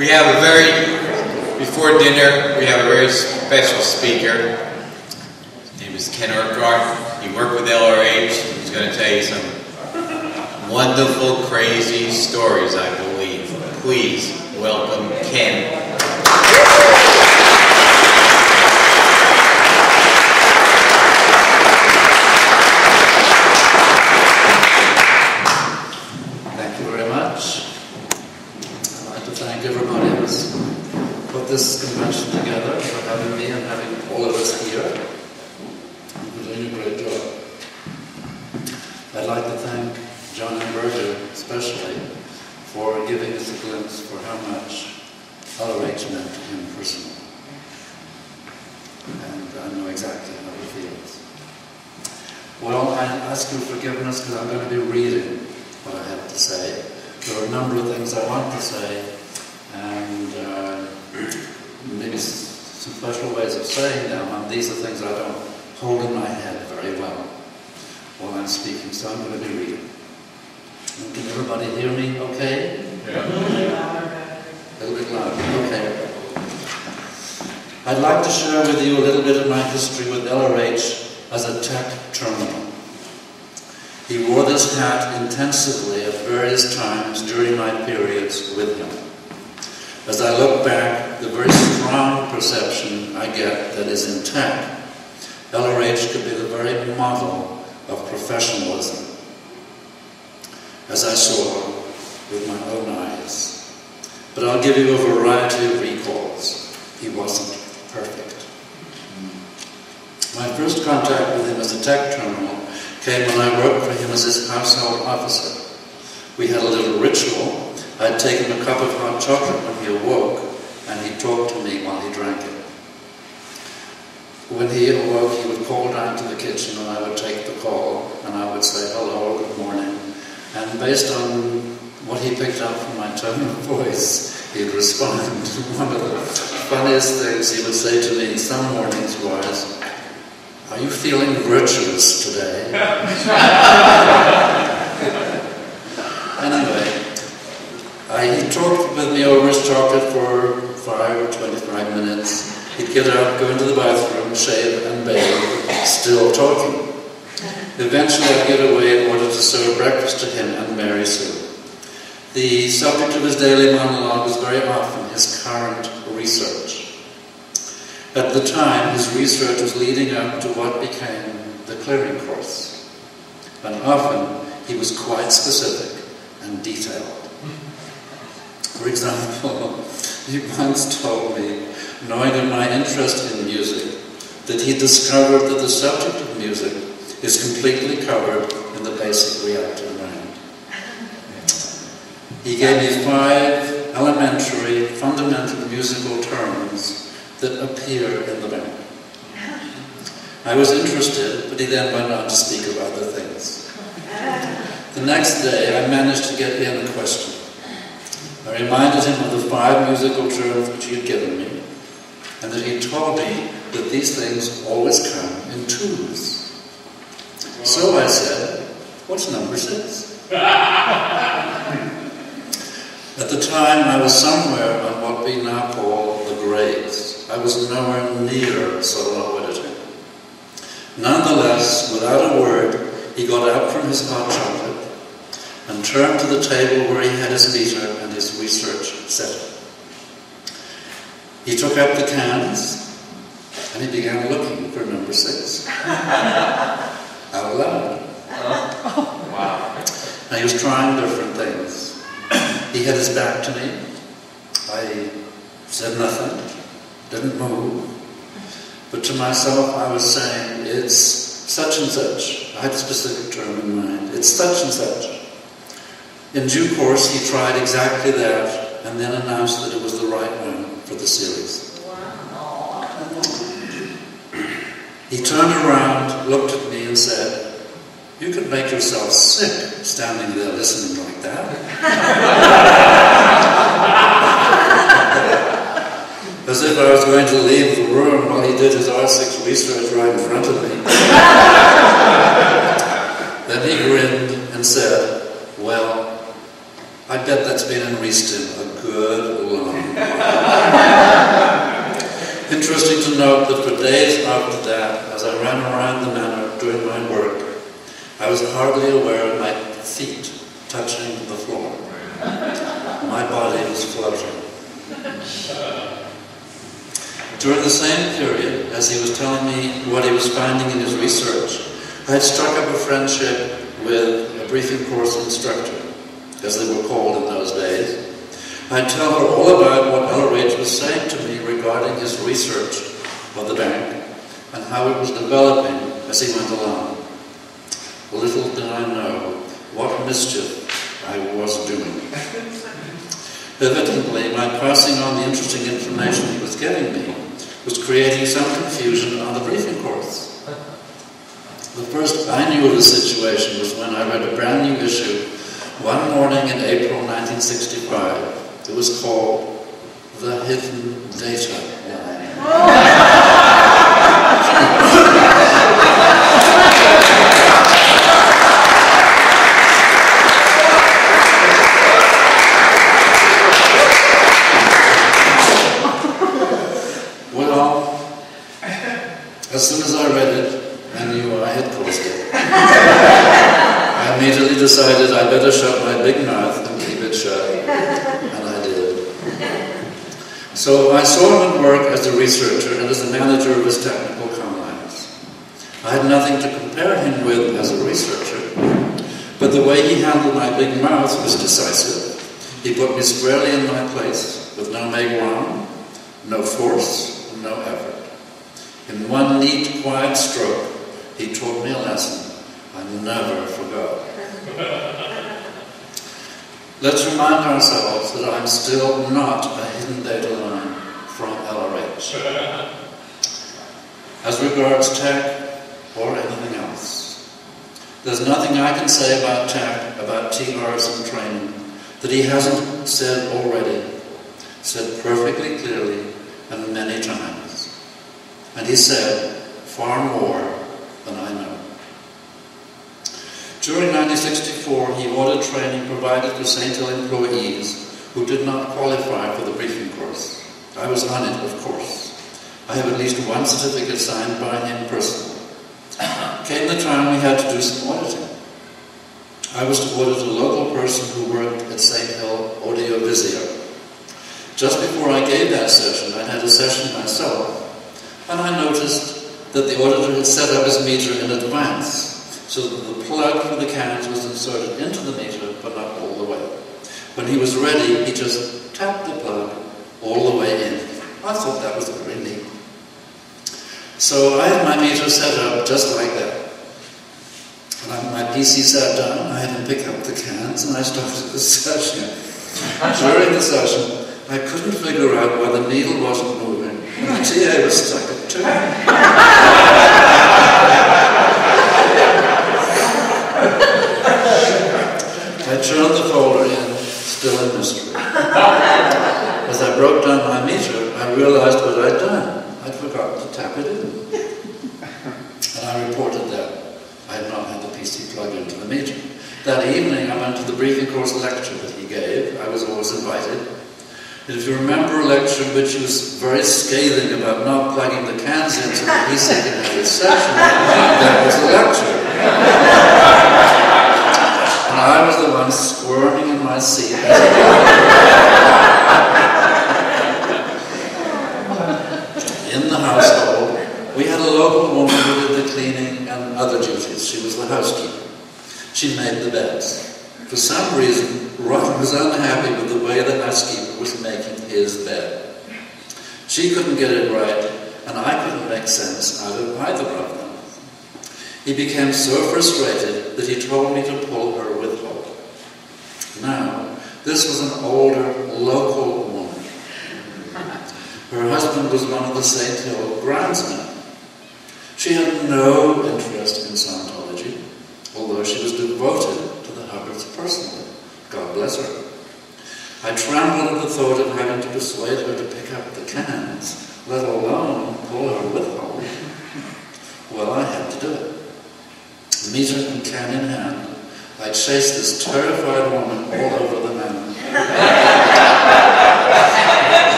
Before dinner, we have a very special speaker. His name is Urquhart. He worked with LRH. He's going to tell you some wonderful, crazy stories, I believe. Please welcome Ken. This convention together, for having me and having all of us here. You're doing a great job. I'd like to thank John and Berger especially for giving us a glimpse for how much LRH meant to him personally. And I know exactly how he feels. Well, I ask your forgiveness because I'm going to be reading what I have to say. There are a number of things I want to say, and maybe some special ways of saying them, and these are things I don't hold in my head very well while I'm speaking, so I'm going to be reading. And can everybody hear me okay? Yeah. A little bit louder, okay. I'd like to share with you a little bit of my history with LRH as a tech terminal. He wore this hat intensively at various times during my periods with him. As I look back, the very strong perception I get that is in tech, LRH could be the very model of professionalism, as I saw with my own eyes. But I'll give you a variety of recalls. He wasn't perfect. My first contact with him as a tech terminal came when I worked for him as his household officer. We had a little ritual. I'd taken a cup of hot chocolate when he awoke, and he'd talk to me while he drank it. When he awoke, he would call down to the kitchen, and I would take the call, and I would say, hello, good morning. And based on what he picked up from my tone of voice, he'd respond. One of the funniest things he would say to me some mornings was, are you feeling virtuous today? Anyway, he talked with me over his chocolate for 5 or 25 minutes. He'd get up, go into the bathroom, shave and bathe, still talking. Eventually I'd get away in order to serve breakfast to him and Mary Sue. The subject of his daily monologue was very often his current research. At the time, his research was leading up to what became the clearing course. And often, he was quite specific and detailed. For example, he once told me, knowing of my interest in music, that he discovered that the subject of music is completely covered in the basic reactive mind. He gave me 5 elementary, fundamental musical terms that appear in the band. I was interested, but he then went on to speak of other things. The next day, I managed to get in a question. I reminded him of the 5 musical terms which he had given me, and that he told me that these things always come in 2s. So I said, what's number 6? At the time, I was somewhere on what we now call the grades. I was nowhere near solo editing. Nonetheless, without a word, he got up from his hot chocolate and turned to the table where he had his meter and his research setting. He took up the cans and he began looking for number 6. Out loud. Wow. Now he was trying different things. He had his back to me. I said nothing, didn't move. But to myself I was saying, it's such and such. I had a specific term in mind. It's such and such. In due course he tried exactly that and then announced that it was the right one for the series. Wow. He turned around, looked at me and said, you could make yourself sick standing there listening like that. As if I was going to leave the room while he did his R6 research right in front of me. Then he grinned and said, well, I bet that's been in Reston a good good long. Interesting to note that for days after that, as I ran around the manor doing my work, I was hardly aware of my feet touching the floor. My body was floating. During the same period, as he was telling me what he was finding in his research, I had struck up a friendship with a briefing course instructor, as they were called in those days. I'd tell her all about what LRH was saying to me regarding his research of the bank and how it was developing as he went along. Little did I know what mischief I was doing. Evidently, my passing on the interesting information he was giving me was creating some confusion on the briefing course. The first I knew of the situation was when I read a brand new issue one morning in April 1965. It was called The Hidden Data Line. Well, as soon as I read it, I knew I had caused it. I immediately decided I'd better shut my big mouth and keep it shut. And I did. So I saw him at work as a researcher and as the manager of his technical comrades. I had nothing to compare him with as a researcher, but the way he handled my big mouth was decisive. He put me squarely in my place, with no megwam, no force, no effort. In one neat, quiet stroke, he taught me a lesson I never forgot. Let's remind ourselves that I'm still not a hidden data line from LRH. As regards tech or anything else, there's nothing I can say about tech, about TRs and training, that he hasn't said already, said perfectly clearly and many times. And he said far more than I know. During 1964, he ordered training provided for St. Hill employees who did not qualify for the briefing course. I was on it, of course. I have at least one certificate signed by him personally. Came the time we had to do some auditing. I was to audit a local person who worked at St. Hill Audiovisual. Just before I gave that session, I had a session myself, and I noticed that the auditor had set up his meter in advance, so that the plug for the cans was inserted into the meter, but not all the way. When he was ready, he just tapped the plug all the way in. I thought that was very neat. So I had my meter set up just like that. And my PC sat down, I had him pick up the cans, and I started the session. During the session, I couldn't figure out why the needle wasn't moving, and the TA was stuck at 2. I turned the folder in, still a mystery. As I broke down my meter, I realized what I'd done. I'd forgotten to tap it in. And I reported that I had not had the PC plugged into the meter. That evening, I went to the briefing course lecture that he gave. I was always invited. And if you remember a lecture in which he was very scathing about not plugging the cans in so that he could have his session, that was the lecture. And I was the one squirming in my seat. In the household, we had a local woman who did the cleaning and other duties. She was the housekeeper. She made the beds. For some reason, Ron was unhappy with the way the housekeeper was making his bed. She couldn't get it right, and I couldn't make sense out of either of them. He became so frustrated that he told me to pull her with hope. Now, this was an older, local woman. Her husband was one of the St. Hill groundsmen. She had no interest in Scientology, although she was devoted to the Hubbards personally. God bless her. I trembled at the thought of having to persuade her to pick up the cans, let alone pull her with hope. Well, I had to do it. Meter and can in hand, I chased this terrified woman all over the manor.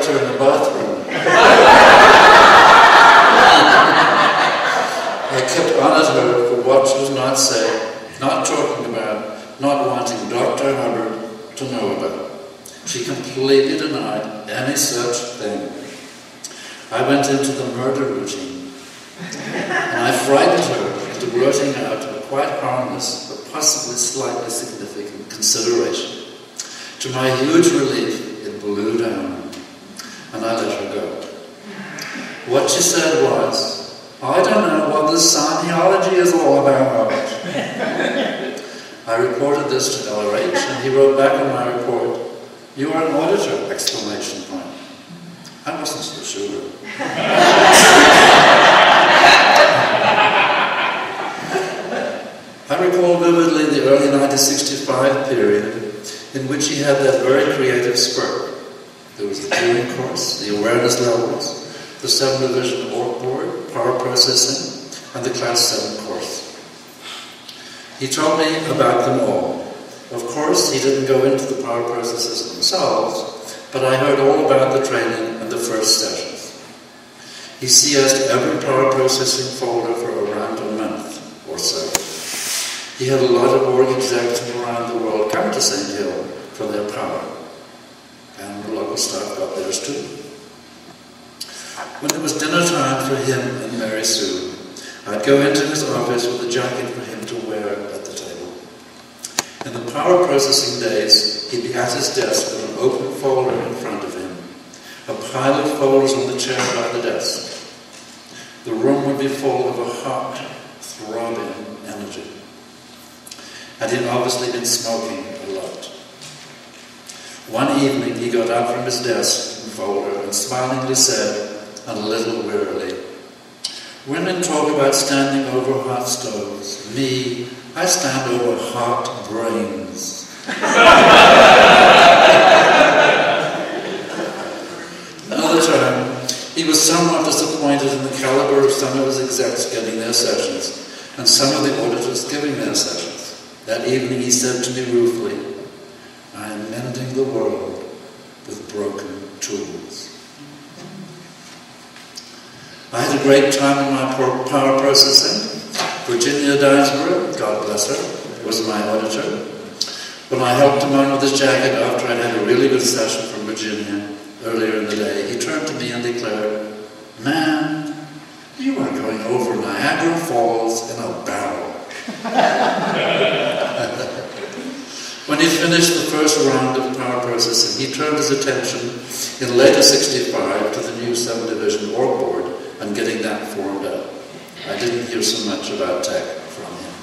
auditor in the bathroom. I kept on at her for what she was not saying, not talking about, not wanting Dr. Hubbard to know about. She completely denied any such thing. I went into the murder routine, and I frightened her into blurting out a quite harmless, but possibly slightly significant consideration. To my huge relief, it blew down, and I let her go. What she said was, "I don't know what this Scientology is all about." I reported this to LRH, and he wrote back on my report, "You are an auditor!" exclamation point. I wasn't so sure. I recall vividly the early 1965 period in which he had that very creative spurt. There was the tuning course, the awareness levels, the 7-division org board, power processing, and the Class 7 course. He told me about them all. Of course, he didn't go into the power processes themselves, but I heard all about the training and the first sessions. He CS'd every power processing folder for around a month or so. He had a lot of org execs from around the world come to St. Hill for their power, and the local staff got theirs too. When it was dinner time for him and Mary Sue, I'd go into his office with a jacket for him to wear at the table. In the power processing days, he'd be at his desk with an open folder in front of him, a pile of folders on the chair by the desk. The room would be full of a hot, throbbing energy. And he'd obviously been smoking a lot. One evening, he got up from his desk and folder and smilingly said, a little wearily, "Women talk about standing over hot stoves. Me, I stand over hot brains." Another time, he was somewhat disappointed in the caliber of some of his execs getting their sessions, and some of the auditors giving their sessions. That evening he said to me ruefully, "I am mending the world with broken tools." I had a great time in my power processing. Virginia Dinesborough, God bless her, was my auditor. When I helped him on with his jacket after I'd had a really good session from Virginia earlier in the day, he turned to me and declared, "Man, you are going over Niagara Falls in a barrel." When he finished the first round of power processing, he turned his attention in later 65 to the new 7-division org board and getting that formed up. I didn't hear so much about tech from him.